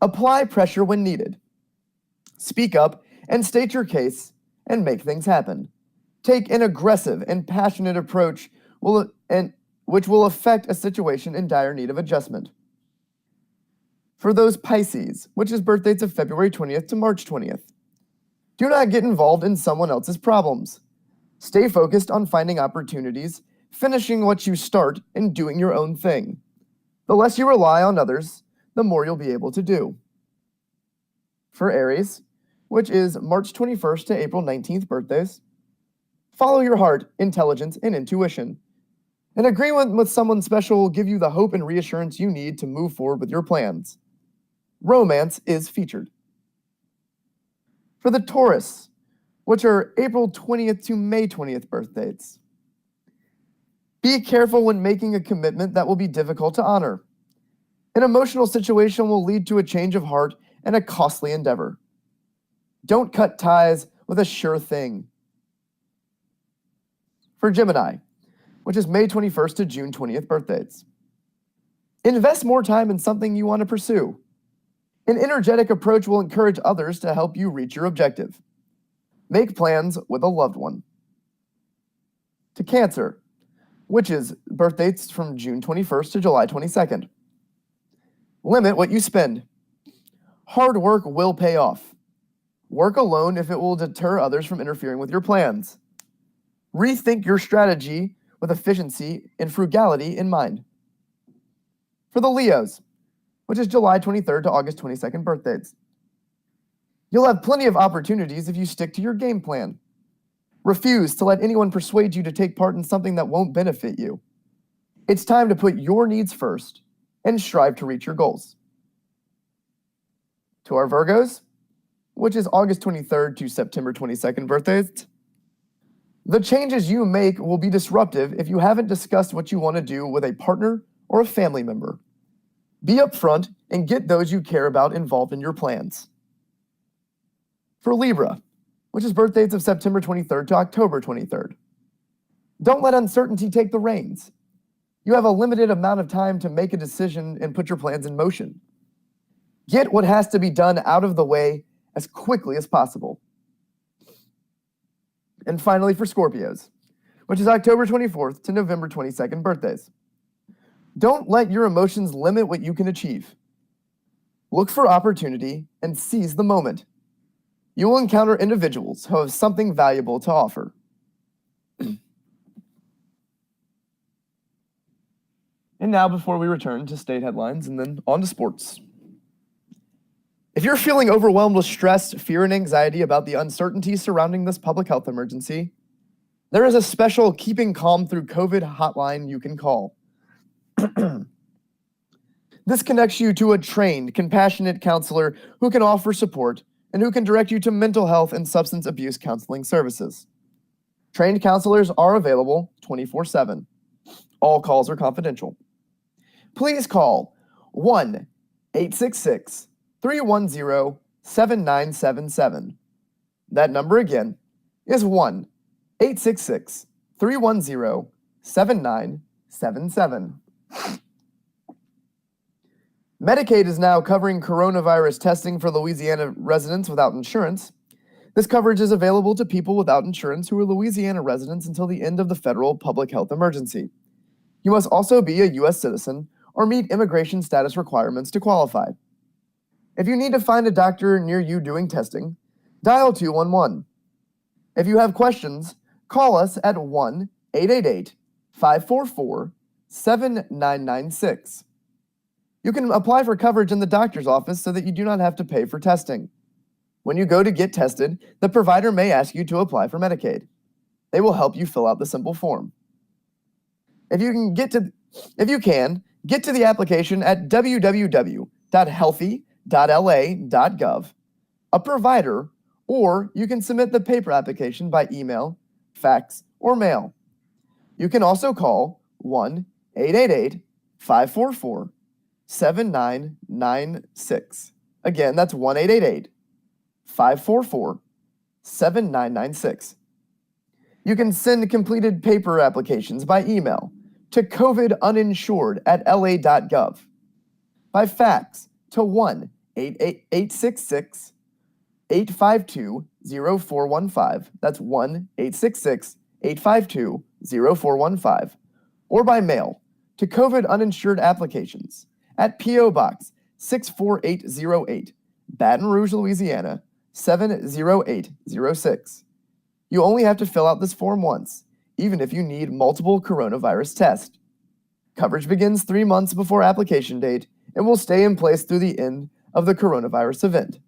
apply pressure when needed. Speak up and state your case and make things happen. Take an aggressive and passionate approach which will affect a situation in dire need of adjustment. For those Pisces, which is birth dates of February 20th to March 20th, do not get involved in someone else's problems. Stay focused on finding opportunities, finishing what you start, and doing your own thing. The less you rely on others, the more you'll be able to do. For Aries, which is March 21st to April 19th birthdays, follow your heart, intelligence, and intuition. An agreement with someone special will give you the hope and reassurance you need to move forward with your plans. Romance is featured. For the Taurus, which are April 20th to May 20th birthdates, be careful when making a commitment that will be difficult to honor. An emotional situation will lead to a change of heart and a costly endeavor. Don't cut ties with a sure thing. For Gemini, which is May 21st to June 20th birthdays, invest more time in something you want to pursue. An energetic approach will encourage others to help you reach your objective. Make plans with a loved one. To Cancer, which is birth dates from June 21st to July 22nd. Limit what you spend. Hard work will pay off. Work alone if it will deter others from interfering with your plans. Rethink your strategy with efficiency and frugality in mind. For the Leos, which is July 23rd to August 22nd birthdays, you'll have plenty of opportunities if you stick to your game plan. Refuse to let anyone persuade you to take part in something that won't benefit you. It's time to put your needs first and strive to reach your goals. To our Virgos, which is August 23rd to September 22nd birthdays, the changes you make will be disruptive if you haven't discussed what you want to do with a partner or a family member. Be upfront and get those you care about involved in your plans. For Libra, which is birth dates of September 23rd to October 23rd, don't let uncertainty take the reins. You have a limited amount of time to make a decision and put your plans in motion. Get what has to be done out of the way as quickly as possible. And finally for Scorpios, which is October 24th to November 22nd birthdays, don't let your emotions limit what you can achieve. Look for opportunity and seize the moment. You will encounter individuals who have something valuable to offer. And now, before we return to state headlines and then on to sports. If you're feeling overwhelmed with stress, fear, and anxiety about the uncertainty surrounding this public health emergency, there is a special Keeping Calm Through COVID hotline you can call. This connects you to a trained, compassionate counselor who can offer support and who can direct you to mental health and substance abuse counseling services. Trained counselors are available 24/7. All calls are confidential. Please call 1-866-310-7977. That number again is 1-866-310-7977. Medicaid is now covering coronavirus testing for Louisiana residents without insurance. This coverage is available to people without insurance who are Louisiana residents until the end of the federal public health emergency. You must also be a U.S. citizen or meet immigration status requirements to qualify. If you need to find a doctor near you doing testing, dial 211. If you have questions, call us at 1-888-544-7996. You can apply for coverage in the doctor's office so that you do not have to pay for testing. When you go to get tested, the provider may ask you to apply for Medicaid. They will help you fill out the simple form. If you can, get to the application at www.healthy.la.gov, a provider, or you can submit the paper application by email, fax, or mail. You can also call 1-888-544-7996. Again, that's 1-888-544-7996. You can send completed paper applications by email to coviduninsured@la.gov, by fax to 1-866-852-0415. That's 1-866-852-0415. Or by mail to COVID uninsured applications at P.O. Box 64808, Baton Rouge, Louisiana 70806. You only have to fill out this form once, even if you need multiple coronavirus tests. Coverage begins 3 months before application date and will stay in place through the end of the coronavirus event.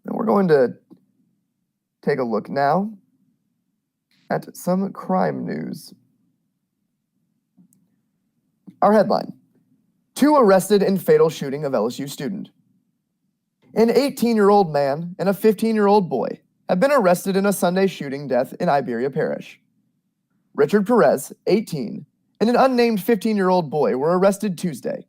And we're going to take a look now at some crime news. Our headline: 2 arrested in fatal shooting of LSU student. An 18-year-old man and a 15-year-old boy have been arrested in a Sunday shooting death in Iberia Parish. Richard Perez, 18, and an unnamed 15-year-old boy were arrested Tuesday.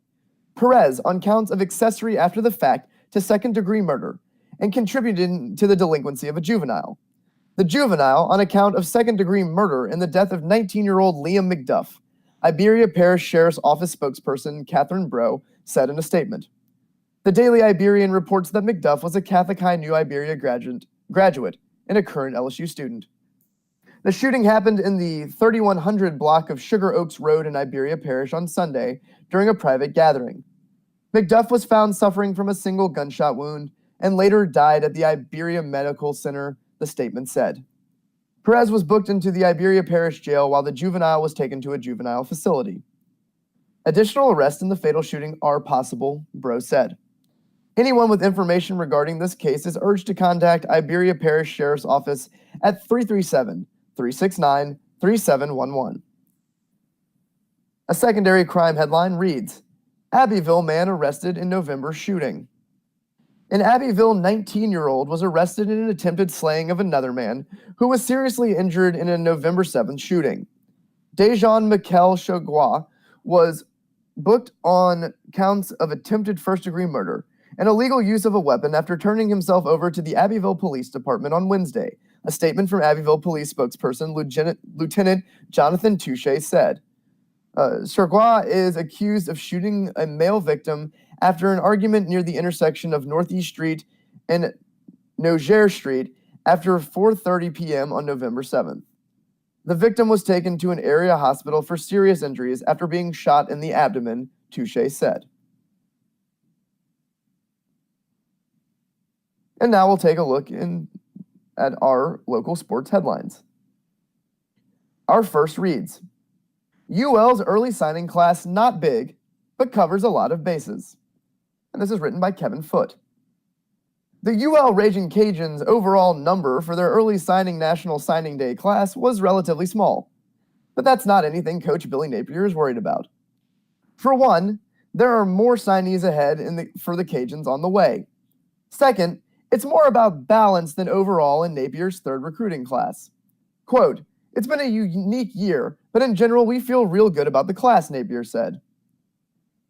Perez on counts of accessory after the fact to second-degree murder and contributing to the delinquency of a juvenile. The juvenile on account of second-degree murder in the death of 19-year-old Liam McDuff, Iberia Parish Sheriff's Office spokesperson Catherine Breaux said in a statement. The Daily Iberian reports that McDuff was a Catholic High New Iberia graduate and a current LSU student. The shooting happened in the 3100 block of Sugar Oaks Road in Iberia Parish on Sunday during a private gathering. McDuff was found suffering from a single gunshot wound and later died at the Iberia Medical Center, the statement said. Perez was booked into the Iberia Parish jail while the juvenile was taken to a juvenile facility. Additional arrests in the fatal shooting are possible, Breaux said. Anyone with information regarding this case is urged to contact Iberia Parish Sheriff's Office at 337-369-3711. A secondary crime headline reads, Abbeville man arrested in November shooting. An Abbeville 19-year-old was arrested in an attempted slaying of another man who was seriously injured in a November 7th shooting. Dejan Mikel Chagua was booked on counts of attempted first-degree murder and illegal use of a weapon after turning himself over to the Abbeville Police Department on Wednesday, a statement from Abbeville Police spokesperson Lieutenant Jonathan Touche said. Chagua is accused of shooting a male victim after an argument near the intersection of Northeast Street and Noger Street after 4:30 p.m. on November 7th. The victim was taken to an area hospital for serious injuries after being shot in the abdomen, Touche said. And now we'll take a look at our local sports headlines. Our first reads, UL's early signing class not big, but covers a lot of bases. And this is written by Kevin Foote. The UL Raging Cajuns' overall number for their early signing National Signing Day class was relatively small, but that's not anything Coach Billy Napier is worried about. For one, there are more signees ahead for the Cajuns on the way. Second, it's more about balance than overall in Napier's third recruiting class. Quote, it's been a unique year, but in general, we feel real good about the class, Napier said.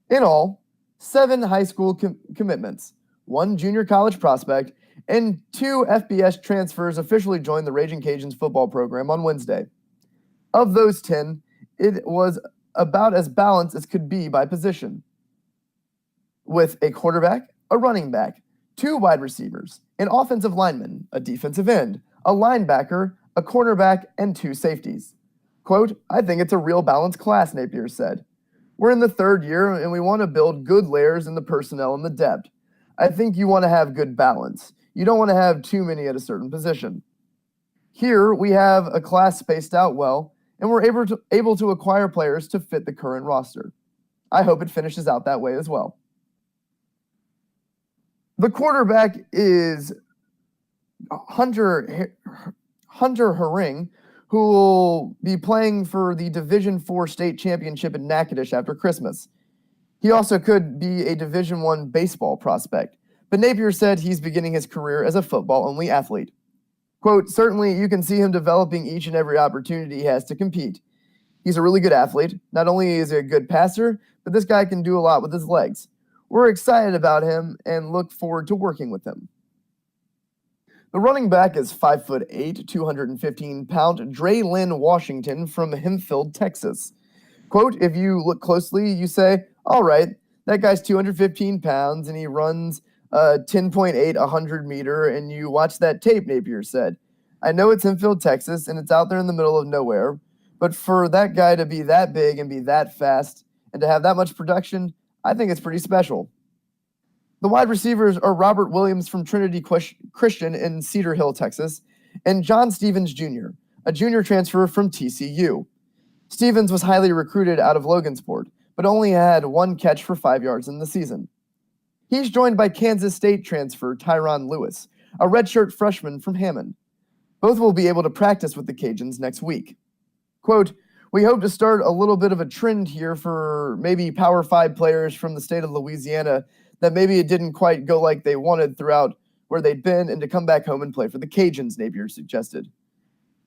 In all, 7 high school commitments, 1 junior college prospect, and 2 FBS transfers officially joined the Raging Cajuns football program on Wednesday. Of those 10, it was about as balanced as could be by position, with a quarterback, a running back, 2 wide receivers, an offensive lineman, a defensive end, a linebacker, a cornerback, and 2 safeties. Quote, I think it's a real balanced class, Napier said. We're in the 3rd year, and we want to build good layers in the personnel and the depth. I think you want to have good balance. You don't want to have too many at a certain position. Here, we have a class spaced out well, and we're able to acquire players to fit the current roster. I hope it finishes out that way as well. The quarterback is Hunter Herring, who will be playing for the Division IV state championship in Natchitoches after Christmas. He also could be a Division I baseball prospect, but Napier said he's beginning his career as a football-only athlete. Quote, certainly you can see him developing each and every opportunity he has to compete. He's a really good athlete. Not only is he a good passer, but this guy can do a lot with his legs. We're excited about him and look forward to working with him. The running back is 5'8", 215-pound Dre Lynn Washington from Hempfield, Texas. Quote, if you look closely, you say, all right, that guy's 215 pounds and he runs 10.8 100-meter, and you watch that tape, Napier said. I know it's Hempfield, Texas, and it's out there in the middle of nowhere, but for that guy to be that big and be that fast and to have that much production, I think it's pretty special. The wide receivers are Robert Williams from Trinity Christian in Cedar Hill, Texas, and John Stevens Jr., a junior transfer from TCU. Stevens was highly recruited out of Logansport, but only had 1 catch for 5 yards in the season. He's joined by Kansas State transfer Tyron Lewis, a redshirt freshman from Hammond. Both will be able to practice with the Cajuns next week. Quote, we hope to start a little bit of a trend here for maybe Power 5 players from the state of Louisiana that maybe it didn't quite go like they wanted throughout where they'd been and to come back home and play for the Cajuns, Napier suggested.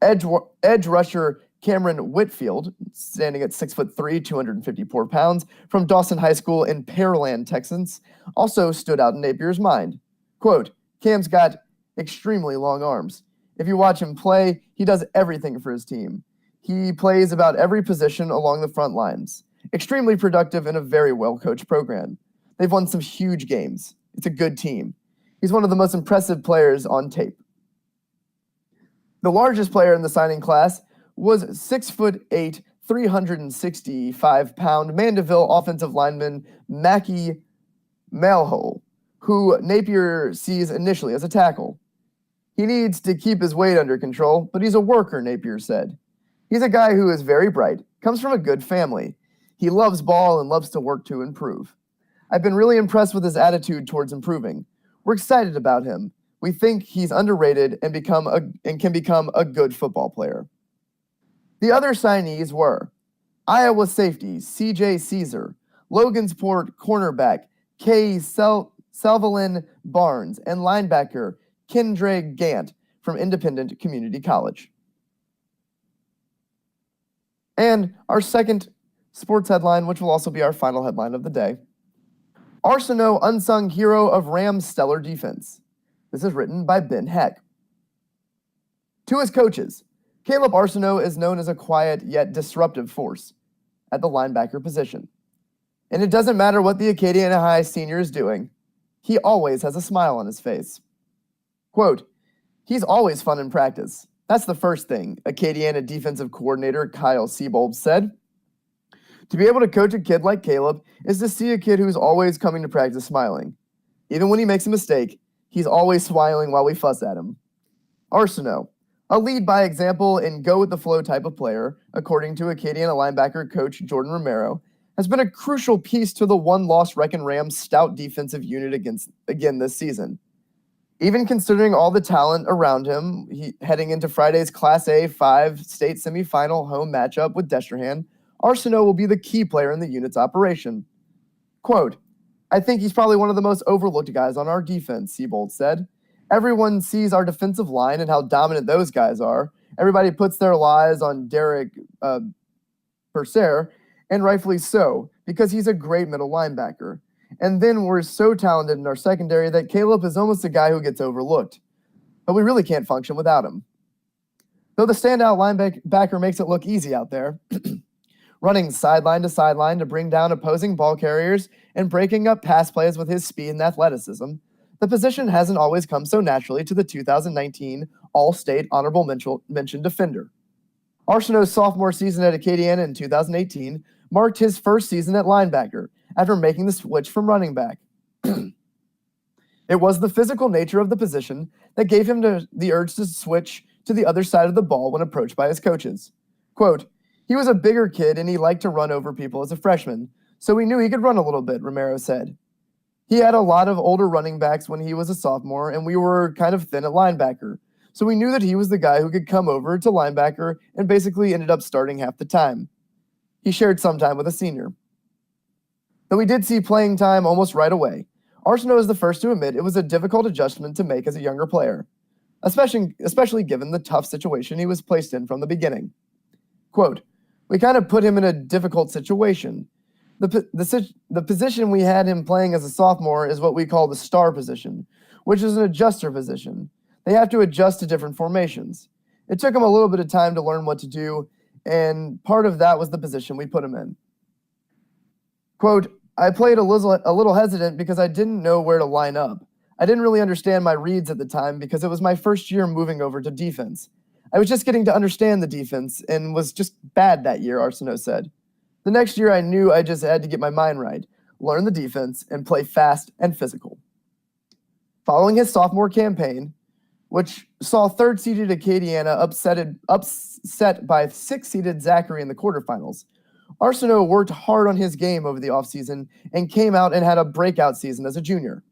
Edge rusher Cameron Whitfield, standing at 6'3", 254 pounds, from Dawson High School in Pearland, Texas, also stood out in Napier's mind. Quote, Cam's got extremely long arms. If you watch him play, he does everything for his team. He plays about every position along the front lines. Extremely productive and a very well-coached program. They've won some huge games. It's a good team. He's one of the most impressive players on tape. The largest player in the signing class was 6'8", 365-pound Mandeville offensive lineman Mackie Malhole, who Napier sees initially as a tackle. He needs to keep his weight under control, but he's a worker, Napier said. He's a guy who is very bright, comes from a good family. He loves ball and loves to work to improve. I've been really impressed with his attitude towards improving. We're excited about him. We think he's underrated and can become a good football player. The other signees were Iowa safety C.J. Caesar, Logansport cornerback Kay Salvalin Barnes, and linebacker Kendra Gant from Independent Community College. And our second sports headline, which will also be our final headline of the day. Arsenault, unsung hero of Rams' stellar defense. This is written by Ben Heck. To his coaches, Caleb Arsenault is known as a quiet yet disruptive force at the linebacker position. And it doesn't matter what the Acadiana High senior is doing, he always has a smile on his face. Quote, he's always fun in practice. That's the first thing, Acadiana defensive coordinator Kyle Siebold said. To be able to coach a kid like Caleb is to see a kid who's always coming to practice smiling. Even when he makes a mistake, he's always smiling while we fuss at him. Arsenault, A lead by example and go with the flow type of player, according to Acadiana linebacker coach Jordan Romero, has been a crucial piece to the one-loss Wreckin' Rams stout defensive unit again this season. Even considering all the talent around him, heading into Friday's Class A 5 state semifinal home matchup with Destrehan, Arsenault will be the key player in the unit's operation. Quote, "I think he's probably one of the most overlooked guys on our defense," Seabold said. "Everyone sees our defensive line and how dominant those guys are. Everybody puts their lies on Derek Purser, and rightfully so, because he's a great middle linebacker. And then we're so talented in our secondary that Caleb is almost a guy who gets overlooked. But we really can't function without him. Though the standout linebacker makes it look easy out there, running sideline to sideline to bring down opposing ball carriers and breaking up pass plays with his speed and athleticism, the position hasn't always come so naturally to the 2019 All-State Honorable Mention defender. Arsenault's sophomore season at Acadiana in 2018 marked his first season at linebacker after making the switch from running back. It was the physical nature of the position that gave him the urge to switch to the other side of the ball when approached by his coaches. Quote, "He was a bigger kid and he liked to run over people as a freshman, so we knew he could run a little bit," Romero said. "He had a lot of older running backs when he was a sophomore, and we were kind of thin at linebacker, so we knew that he was the guy who could come over to linebacker and basically ended up starting half the time. He shared some time with a senior." Though we did see playing time almost right away, Arsenault is the first to admit it was a difficult adjustment to make as a younger player, especially given the tough situation he was placed in from the beginning. Quote, "We kind of put him in a difficult situation. The position we had him playing as a sophomore is what we call the star position, which is an adjuster position. They have to adjust to different formations. It took him a little bit of time to learn what to do, and part of that was the position we put him in." Quote, "I played a little hesitant because I didn't know where to line up. I didn't really understand my reads at the time because it was my first year moving over to defense. I was just getting to understand the defense and was just bad that year," Arsenault said. "The next year I knew I just had to get my mind right, learn the defense, and play fast and physical." Following his sophomore campaign, which saw third-seeded Acadiana upset by sixth-seeded Zachary in the quarterfinals, Arsenault worked hard on his game over the offseason and came out and had a breakout season as a junior.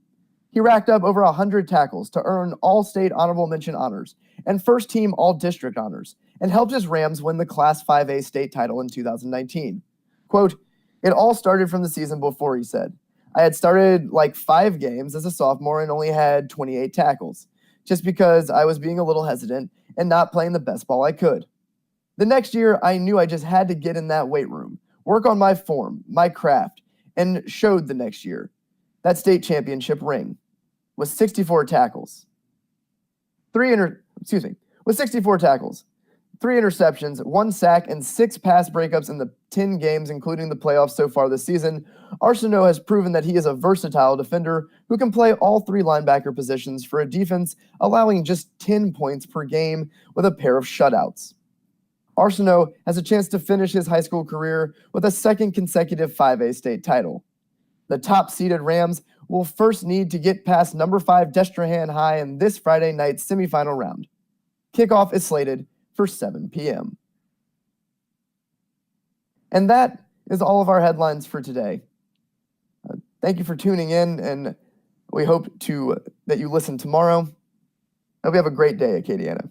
He racked up over 100 tackles to earn All-State Honorable Mention honors and first-team All-District honors, and helped his Rams win the Class 5A state title in 2019. Quote, "It all started from the season before," he said. "I had started like 5 games as a sophomore and only had 28 tackles, just because I was being a little hesitant and not playing the best ball I could. The next year, I knew I just had to get in that weight room, work on my form, my craft, and showed the next year. That state championship ring was 64 tackles. With 64 tackles, 3 interceptions, 1 sack, and 6 pass breakups in the 10 games, including the playoffs so far this season, Arsenault has proven that he is a versatile defender who can play all 3 linebacker positions for a defense, allowing just 10 points per game with a pair of shutouts. Arsenault has a chance to finish his high school career with a second consecutive 5A state title. The top-seeded Rams will first need to get past number 5 Destrehan High in this Friday night's semifinal round. Kickoff is slated for 7 p.m. And that is all of our headlines for today. Thank you for tuning in, and we hope that you listen tomorrow. Hope you have a great day, Acadiana.